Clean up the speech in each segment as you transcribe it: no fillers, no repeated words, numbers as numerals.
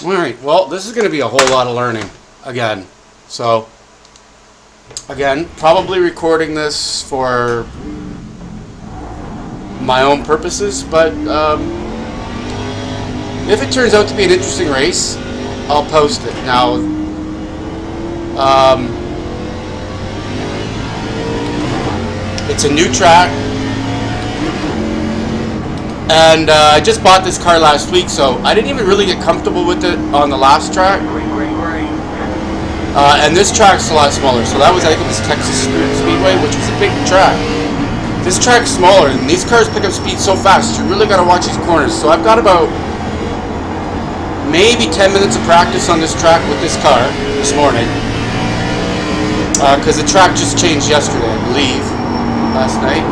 Alright, well, this is going to be a whole lot of learning again. So, again, probably recording this for my own purposes, but if it turns out to be an interesting race, I'll post it. Now, it's a new track, and I just bought this car last week, so I didn't even really get comfortable with it on the last track. And this track's a lot smaller, so that was, I think it was Texas Speedway, which was a big track. This track's smaller, and these cars pick up speed so fast, you really got to watch these corners. So I've got about maybe 10 minutes of practice on this track with this car this morning, because the track just changed yesterday, I believe, last night.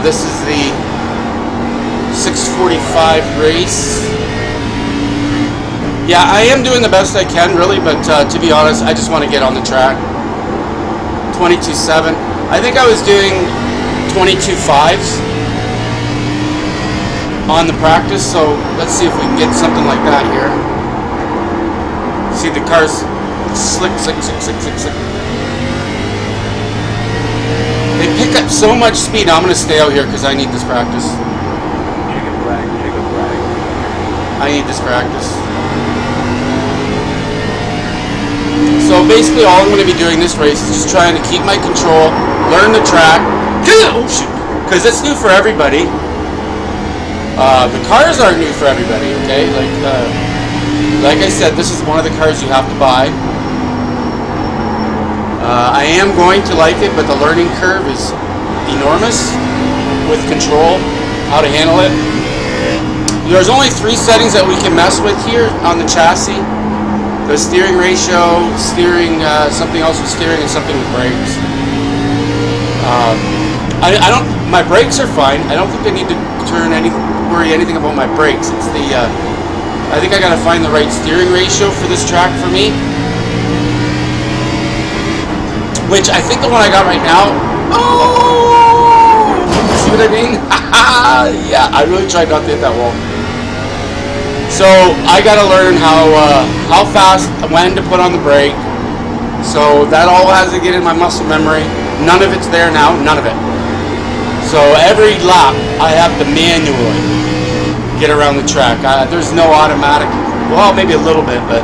This is the 6:45 race. Yeah, I am doing the best I can, really, but to be honest, I just want to get on the track. 22.7. I think I was doing 22.5s on the practice, so let's see if we can get something like that here. See the cars slick. They pick up so much speed. Now I'm going to stay out here because I need this practice. Chicken brag. I need this practice. So basically all I'm going to be doing this race is just trying to keep my control, learn the track, because it's new for everybody. The cars aren't new for everybody, okay? Like I said, this is one of the cars you have to buy. I am going to like it, but the learning curve is enormous with control, how to handle it. There's only 3 settings that we can mess with here on the chassis. The steering ratio, steering, something else with steering, and something with brakes. My brakes are fine. I don't think I need to worry anything about my brakes. It's the, I think I gotta find the right steering ratio for this track for me. Which I think the one I got right now, see what I mean? Yeah, I really tried not to hit that wall. So I gotta learn how fast, when to put on the brake. So that all has to get in my muscle memory. None of it's there now, none of it. So every lap I have to manually get around the track. There's no automatic, well, maybe a little bit, but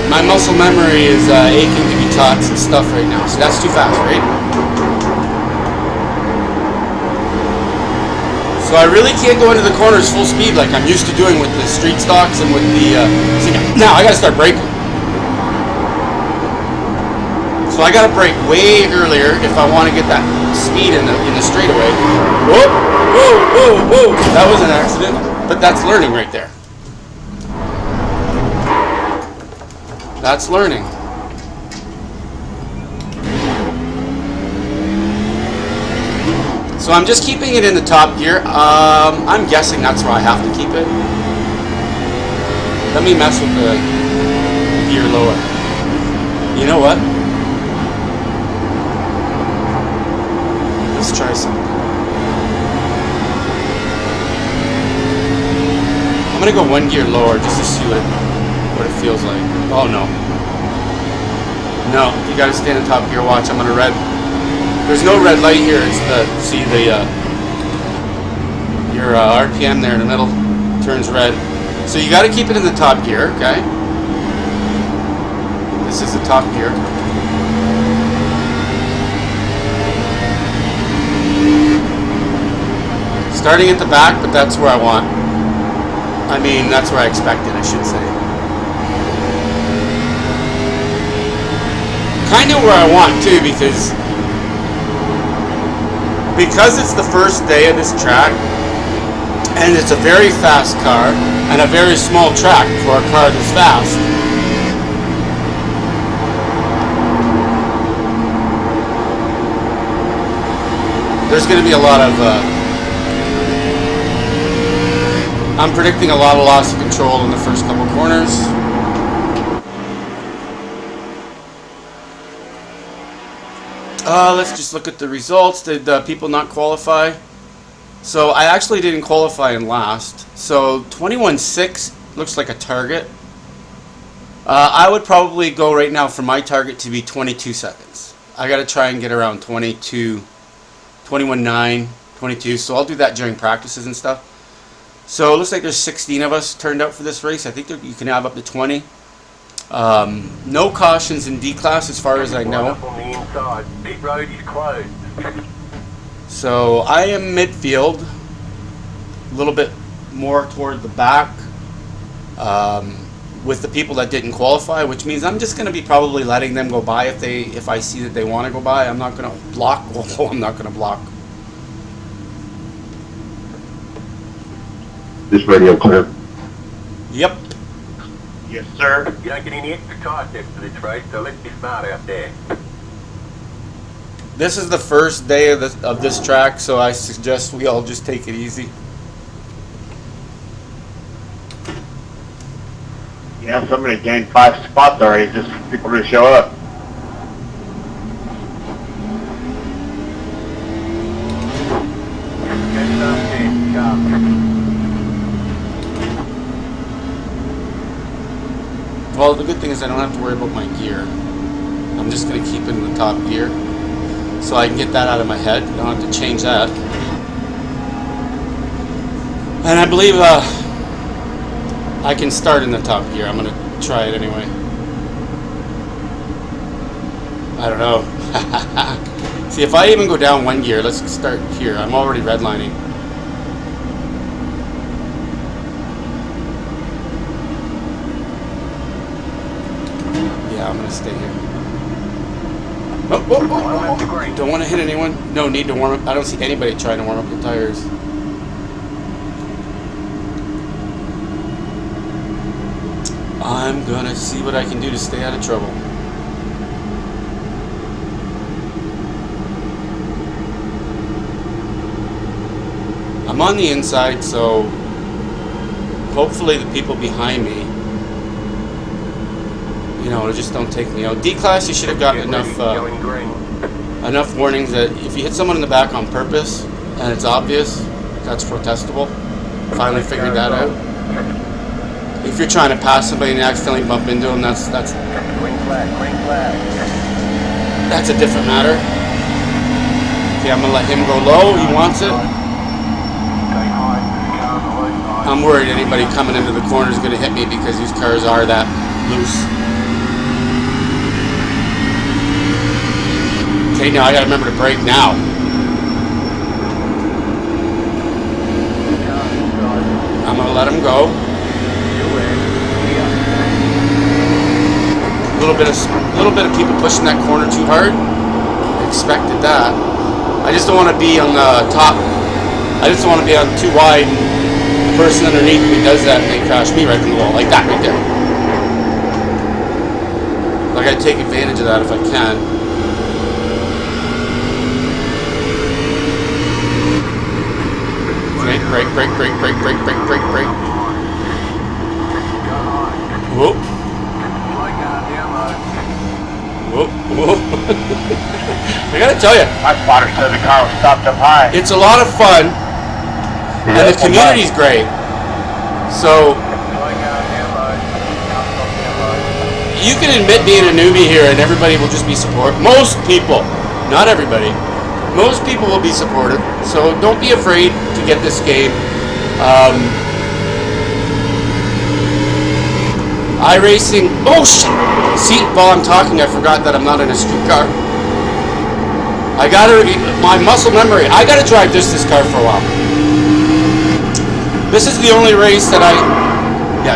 my muscle memory is aching to be taught some stuff right now. So that's too fast, right? So I really can't go into the corners full speed like I'm used to doing with the street stocks and with the... now I gotta start braking. So I gotta brake way earlier if I want to get that speed in the straightaway. Whoa! That was an accident, but that's learning right there. That's learning. So I'm just keeping it in the top gear. I'm guessing that's where I have to keep it. Let me mess with the gear lower. You know what? Let's try something. I'm gonna go 1 gear lower just to see what it feels like. Oh no. No, you gotta stay in the top gear. Watch, I'm gonna red. There's no red light here. It's your RPM there in the middle turns red. So you got to keep it in the top gear, okay? This is the top gear. Starting at the back, but that's where I want. I mean, that's where I expected, I should say. Kind of where I want too, because it's the first day of this track, and it's a very fast car and a very small track for a car this fast. There's going to be a lot of I'm predicting a lot of loss of control in the first couple corners. Let's just look at the results. Did people not qualify? So I actually didn't qualify in last. So 21.6 looks like a target. I would probably go right now for my target to be 22 seconds. I got to try and get around 22, 21.9, 22. So I'll do that during practices and stuff. So it looks like there's 16 of us turned out for this race. I think you can have up to 20. No cautions in D class as far as I know. So I am midfield, a little bit more toward the back with the people that didn't qualify, which means I'm just going to be probably letting them go by if I see that they want to go by. I'm not going to block, although I'm not going to block. This radio clear? Yep. Yes, sir. You don't get any extra time next to this race, so let's be smart out there. This is the first day of this track, so I suggest we all just take it easy. Yeah, somebody gained 5 spots already, just for people to show up. Well, the good thing is I don't have to worry about my gear. I'm just going to keep it in the top gear so I can get that out of my head. I don't have to change that. And I believe I can start in the top gear. I'm going to try it anyway. I don't know. See, if I even go down 1 gear, let's start here. I'm already redlining. I'm going to stay here. Oh, oh, oh, oh, oh. Don't want to hit anyone. No need to warm up. I don't see anybody trying to warm up the tires. I'm going to see what I can do to stay out of trouble. I'm on the inside, so hopefully the people behind me, you know, just don't take me out. D class, you should have gotten enough warnings that if you hit someone in the back on purpose and it's obvious, that's protestable. Finally figured that out. If you're trying to pass somebody and you accidentally bump into them, that's a different matter. Okay, I'm gonna let him go low. He wants it. I'm worried anybody coming into the corner is gonna hit me because these cars are that loose. Okay, now I gotta remember to brake now. I'm gonna let him go. A little bit of people pushing that corner too hard. Expected that. I just don't want to be on the top. I just don't want to be on too wide. And the person underneath me does that and they crash me right in the wall, like that right there. I gotta take advantage of that if I can. Brake. Whoop. Whoop. I gotta tell you, My spotter said the car was stopped up high. it's a lot of fun, and the community's great. So you can admit being a newbie here, and everybody will just be supportive. Most people, not everybody. Most people will be supportive, so don't be afraid to get this game. Iracing. Oh shit! See, while I'm talking, I forgot that I'm not in a street car. I gotta my muscle memory. I gotta drive this car for a while. This is the only race that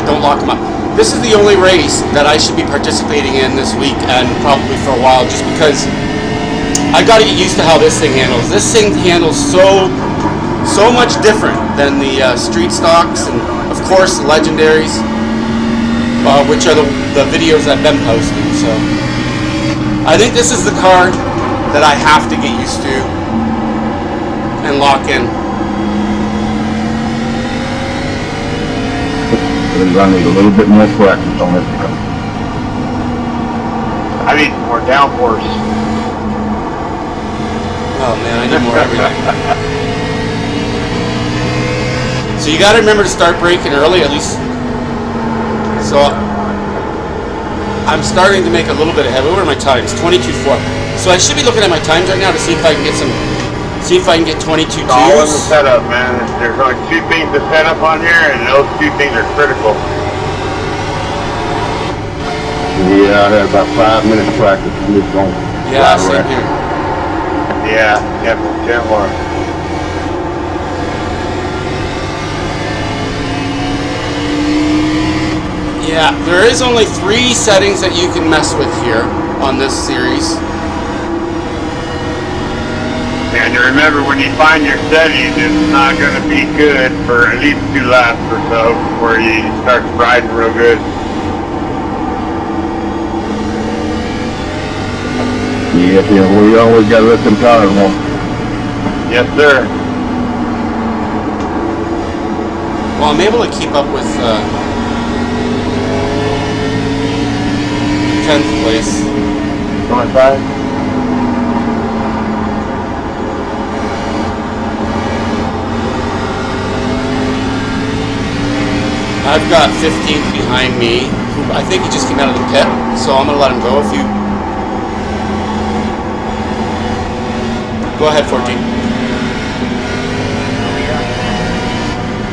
don't lock them up. This is the only race that I should be participating in this week and probably for a while, just because I got to get used to how this thing handles. This thing handles so much different than the street stocks and, of course, the legendaries, which are the videos I've been posting. So I think this is the car that I have to get used to and lock in. I need a little bit more practice on this car. I need more downforce. Oh man, I need more everything. So you got to remember to start braking early, at least. So I'm starting to make a little bit of headway. What are my times? 22.4. So I should be looking at my times right now to see if I can get some. See if I can get 22.2s. All in the setup, man. There's only 2 things to set up on here, and those 2 things are critical. Yeah, I had about 5 minutes practice on this going. Yeah, same here. Yeah, 10 more. Yeah, there is only 3 settings that you can mess with here on this series. And remember, when you find your settings, it's not going to be good for at least 2 laps or so before you start riding real good. Yeah, we always got to let them tires on. Yes, sir. Well, I'm able to keep up with 10th place. 25? I've got 15th behind me. I think he just came out of the pit, so I'm going to let him go. If you go ahead, 14.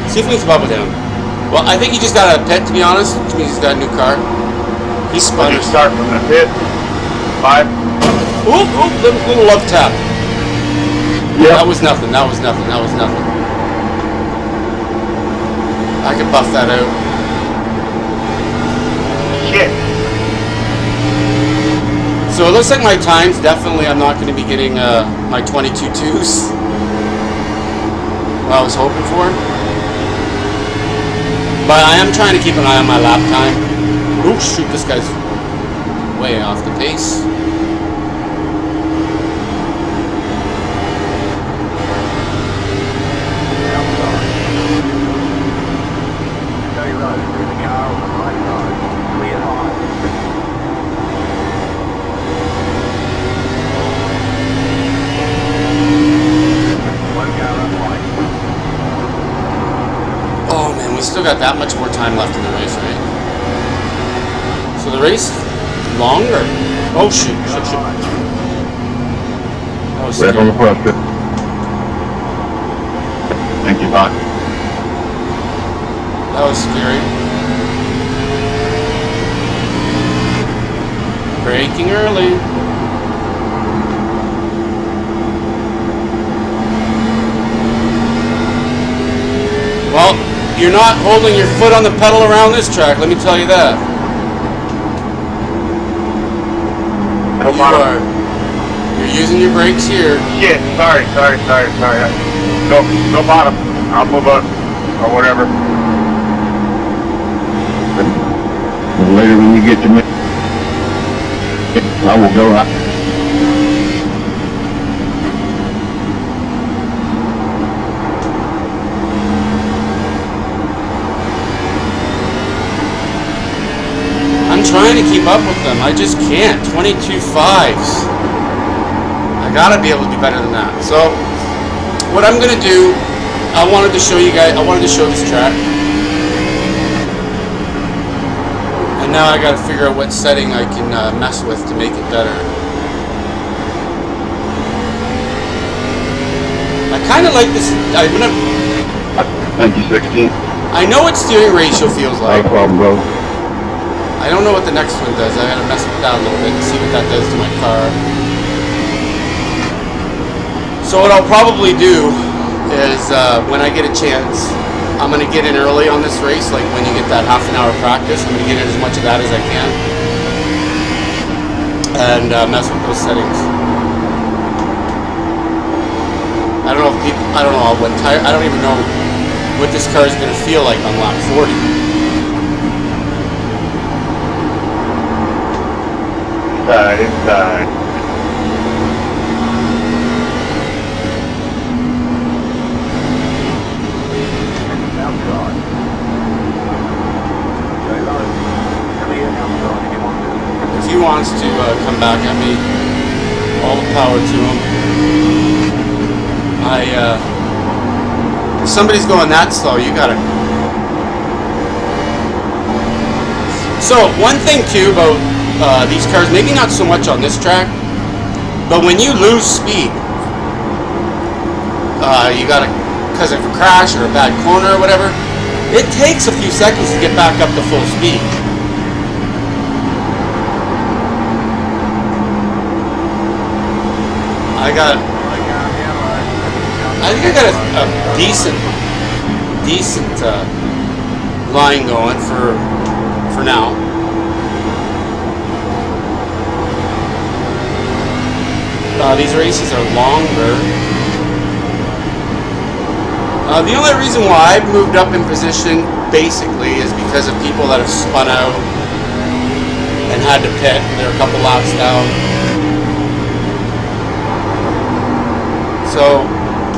See if we can keep up with him. Well, I think he just got out of the pit, to be honest, which means he's got a new car. He spun. You start from the pit. 5. Oop, oop, little love tap. Yeah. That was nothing. That was nothing. That was nothing. I can buff that out. Shit. So it looks like my times, definitely I'm not going to be getting my 22.2s. What I was hoping for. But I am trying to keep an eye on my lap time. Oh shoot, this guy's way off the pace. Still got that much more time left in the race, right? So the race longer. Oh shoot, shoot, shoot. That was Back on the front pit. Thank you, Doc. That was scary. Braking early. Well, you're not holding your foot on the pedal around this track, let me tell you that. You are. You're using your brakes here. Shit, sorry. Go bottom. I'll move up. Or whatever. Later when you get to me, I will go out. I'm trying to keep up with them. I just can't. 22.5s. I gotta be able to do better than that. So, what I'm gonna do, I wanted to show you guys, I wanted to show this track. And now I gotta figure out what setting I can mess with to make it better. I kind of like this. Thank you, 16. I know what steering ratio feels like. No problem, bro. I don't know what the next one does. I gotta mess with that a little bit and see what that does to my car. So what I'll probably do is when I get a chance, I'm gonna get in early on this race. Like when you get that half an hour practice, I'm gonna get in as much of that as I can and mess with those settings. I don't know if people. I don't know what tire. I don't even know what this car is gonna feel like on lap 40. Inside. If he wants to come back at me, all the power to him. If somebody's going that slow, you gotta. So one thing too about these cars, maybe not so much on this track, but when you lose speed, you gotta, because of a crash or a bad corner or whatever, it takes a few seconds to get back up to full speed. I think I got a decent line going for now. These races are longer. The only reason why I've moved up in position basically is because of people that have spun out and had to pit. They're a couple laps down. So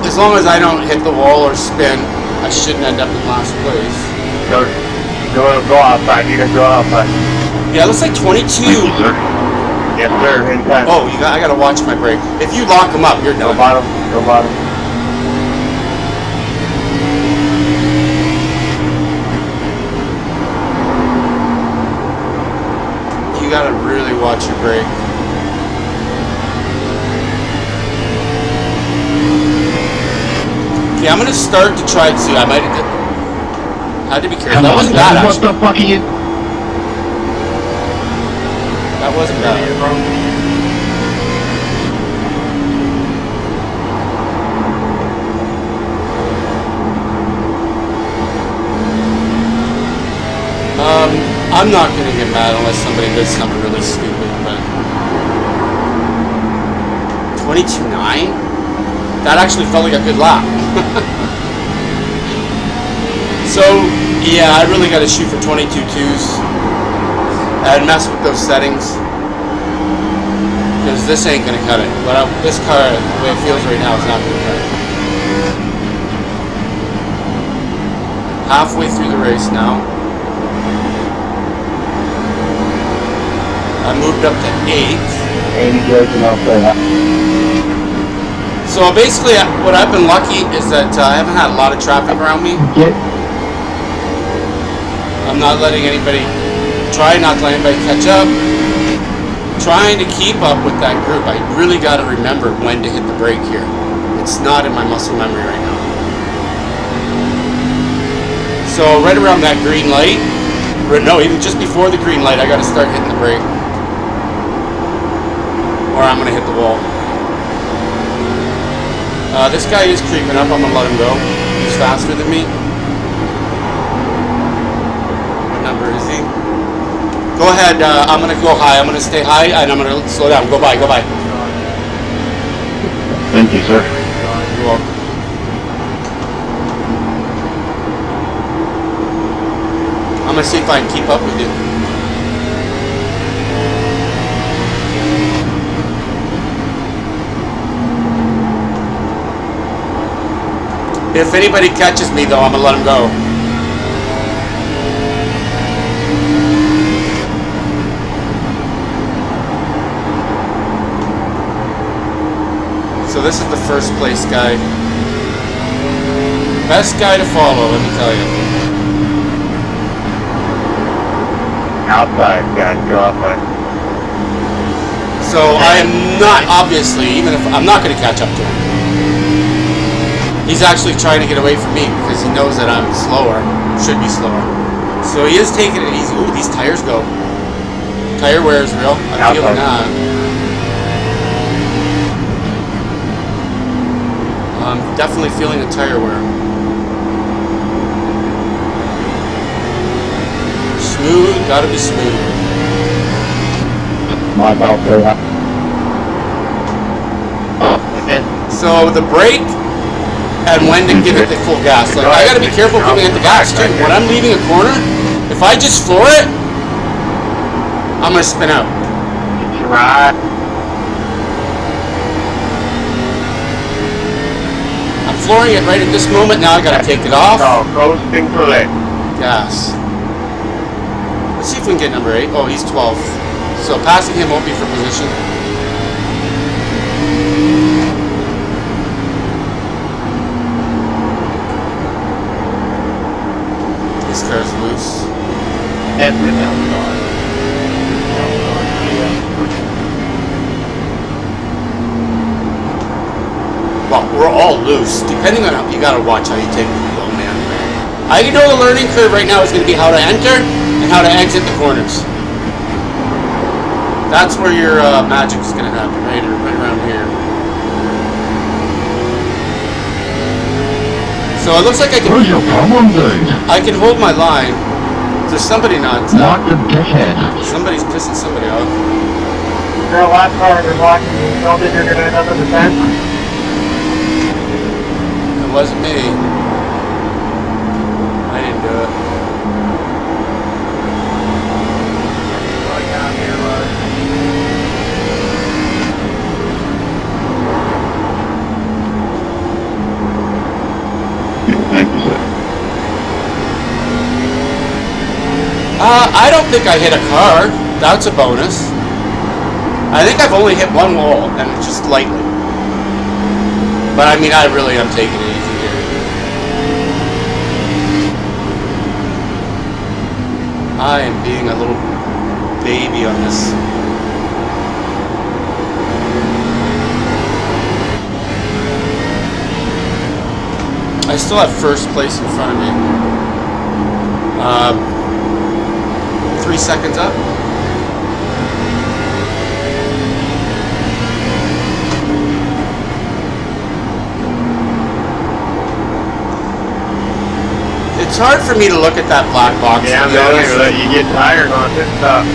as long as I don't hit the wall or spin, I shouldn't end up in last place. Go outside. You can go outside. Yeah, it looks like 22. Thank you, sir. Yes, sir. Anytime. Oh, I gotta watch my brake. If you lock them up, you're done. Go bottom. Go bottom. You gotta really watch your brake. Okay, I'm gonna start to try to see. I might have had to be careful. That wasn't bad, What actually. the fuck are you? That wasn't bad. I'm not gonna get mad unless somebody does something really stupid, but 22.9? That actually felt like a good lap. So, yeah, I really gotta shoot for 22.2s and mess with those settings, because this ain't gonna cut it. But this car, the way it feels right now, is not gonna cut it. Halfway through the race now. I moved up to 8th. 80 Jason outside. So basically, what I've been lucky is that I haven't had a lot of traffic around me. I'm not letting anybody, try not to let anybody catch up. Trying to keep up with that group. I really got to remember when to hit the brake here. It's not in my muscle memory right now. So right around that green light, or no, even just before the green light, I got to start hitting the brake, or I'm going to hit the wall. This guy is creeping up. I'm going to let him go. He's faster than me. What number is he? Go ahead. I'm going to go high. I'm going to stay high, and I'm going to slow down. Go by. Go by. Thank you, sir. You're welcome. I'm going to see if I can keep up with you. If anybody catches me, though, I'm going to let him go. So this is the first place guy. Best guy to follow, let me tell you. Outside, guys. Go outside. So I am not, obviously, even if I'm not going to catch up to him. He's actually trying to get away from me because he knows that I'm slower, should be slower. So he is taking it easy. Ooh, these tires go. Tire wear is real. I'm feeling that. I'm definitely feeling the tire wear. Smooth, gotta be smooth. My belt there. So the brake and when to give it the full gas. Like, I gotta be careful giving it the gas too. When I'm leaving a corner, if I just floor it, I'm gonna spin out. Right. I'm flooring it right at this moment. Now I gotta take it off. No, coasting for it. Gas. Let's see if we can get number 8. Oh, he's 12th. So passing him won't be for position. This car's loose. Well, we're all loose. Depending on how you gotta watch how you take the wheel, man. I know the learning curve right now is going to be how to enter and how to exit the corners. That's where your magic is going to happen, right around here. So it looks like What's your problem, dude? I can hold my line. There's somebody not. Not the dickhead. Somebody's pissing somebody off. Girl, last car they're blocking you. Don't think you're gonna end up in the fence. It wasn't me. I didn't do it. Thank you, sir. I don't think I hit a car. That's a bonus. I think I've only hit one wall, and it's just lightly. But I mean, I really am taking it easy here. I am being a little baby on this. I still have first place in front of me. 3 seconds up. It's hard for me to look at that black box. Yeah, to be man, honest. let you get tired on this stuff.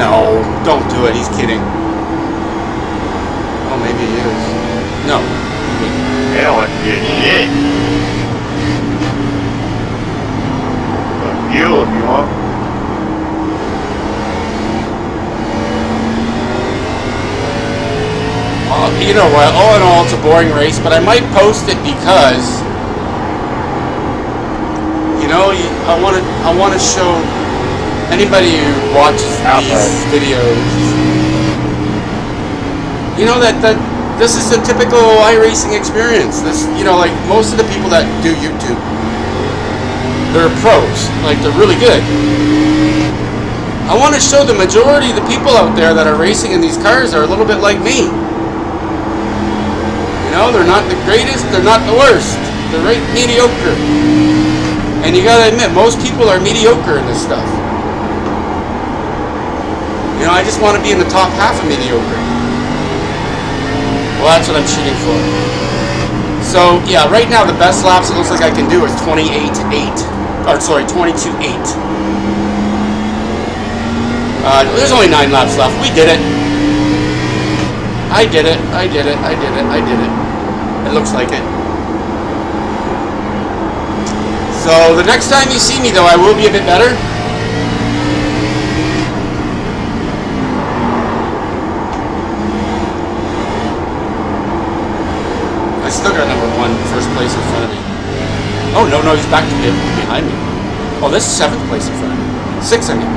No, don't do it. He's kidding. Oh, maybe he is. No. Hell, it's good shit. Fuel if you want. You know what? All in all, it's a boring race, but I might post it because, you know, I want to show anybody who watches these videos, you know, that this is a typical iRacing experience. This, you know, like most of the people that do YouTube, they're pros, like they're really good. I want to show the majority of the people out there that are racing in these cars are a little bit like me. You know, they're not the greatest, they're not the worst. They're right mediocre. And you gotta admit, most people are mediocre in this stuff. You know, I just want to be in the top half of mediocre. Well, that's what I'm shooting for. So, yeah, right now the best laps it looks like I can do is 28.8. Or, sorry, 22.8. There's only 9 laps left. We did it. I did it. I did it. I did it. I did it. It looks like it. So, the next time you see me, though, I will be a bit better. I still got number 1, first place in front of me. Oh, no, he's back to behind me. Oh, this is 7th place in front of me. 6th, I mean.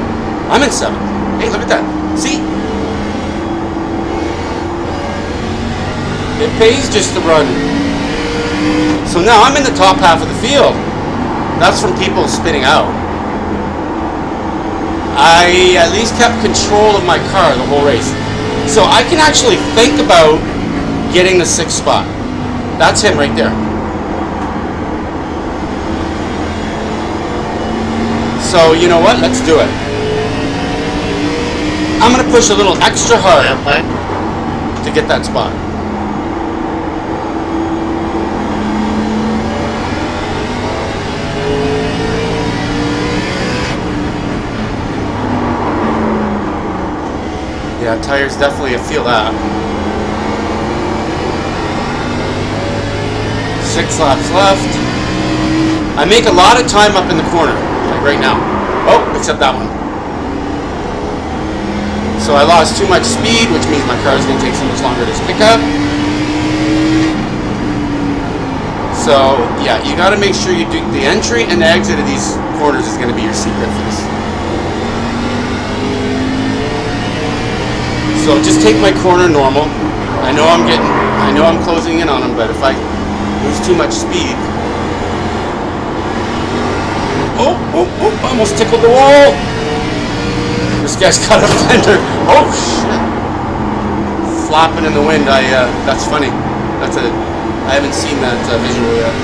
I'm in 7th. Hey, look at that. See? It pays just to run. So now I'm in the top half of the field. That's from people spinning out. I at least kept control of my car the whole race. So I can actually think about getting the 6th spot. That's him right there. So, you know what? Let's do it. I'm going to push a little extra hard to get that spot. Yeah, tires definitely feel that. 6 laps left. I make a lot of time up in the corner, like right now. Oh, except that one. So I lost too much speed, which means my car is going to take so much longer to pick up. So, yeah, you got to make sure you do the entry and the exit of these corners is going to be your secret for this. So just take my corner normal. I know I'm closing in on them, but if I lose too much speed, oh, almost tickled the wall. This guy's got a fender. Oh, shit. Flapping in the wind. That's funny. I haven't seen that visual yet.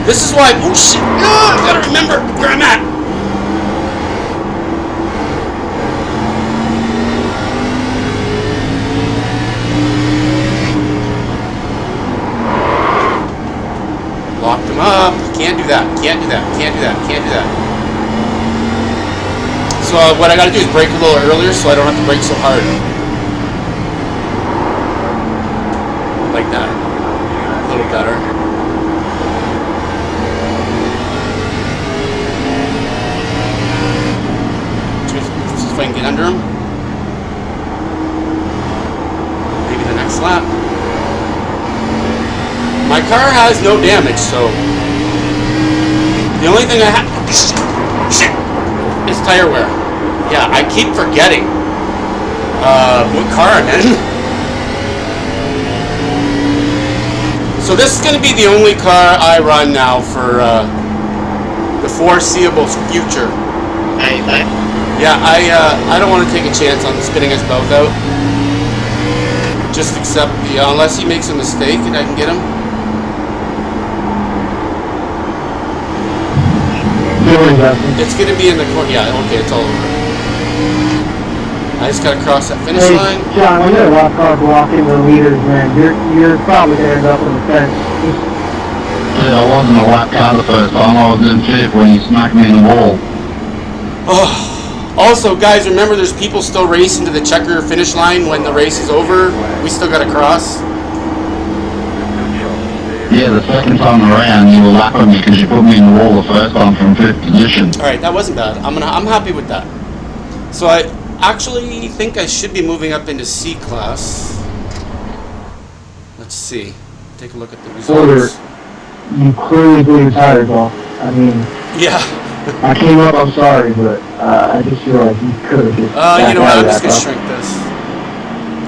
This is why, oh shit, I gotta remember where I'm at. Locked him up. Can't do that. Can't do that. Can't do that. Can't do that. So what I gotta do is brake a little earlier so I don't have to brake so hard. Like that. A little better. See if I can get under him. Maybe the next lap. My car has no damage, so the only thing I have is tire wear. Yeah, I keep forgetting what car I'm in. So this is going to be the only car I run now for the foreseeable future. Yeah, I don't want to take a chance on spinning us both out. Just accept the unless he makes a mistake and I can get him. It's going to be in the corner. Yeah, okay, it's all over. I just got to cross that finish line. John, when you're a lap car blocking the leaders, man, you're probably going to end up on the fence. Yeah, I wasn't a lap car the first time. I was in fifth when he smacked me in the wall. Oh. Also, guys, remember there's people still racing to the checker finish line when the race is over. We still got to cross. Yeah, the second time around you were lapping me because you put me in the wall the first time from fifth position. Alright, that wasn't bad. I'm happy with that. So I actually think I should be moving up into C class. Let's see. Take a look at the results. You clearly blew your tires off. I mean, yeah. I came up, I'm sorry, but I just feel like you could have just you know what, I'm just going to shrink this.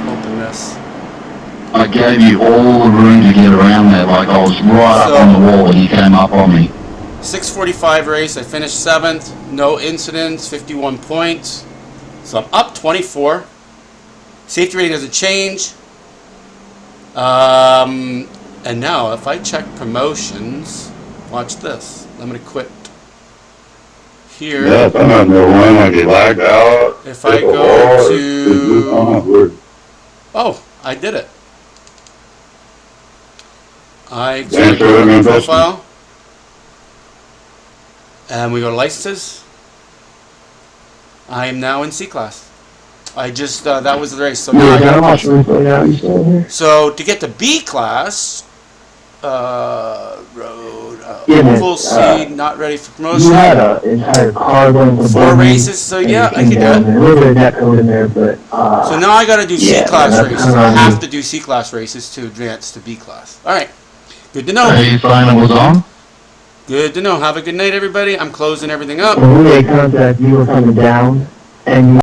Open this. I gave you all the room to get around there, like I was right up on the wall and you came up on me. 6:45 race, I finished 7th, no incidents, 51 points. So I'm up 24. Safety rating doesn't change. And now if I check promotions, watch this. I'm going to quit here. Yeah, sometimes they'll run like they lagged out. If I go to... Oh, I did it. I select the profile. And we go to licenses. I am now in C class. I just, that was the race. So now I got So to get to B class, road, full C, not ready for promotion. You had an entire car going to 4 races, so yeah, I can do it. A little bit of net code in there, but so now I got to do C class races. I have to do C class races to advance to B class. All right, good to know. Hey, sign was on. Good to know. Have a good night, everybody. I'm closing everything up. when we made contact, you were coming down, and you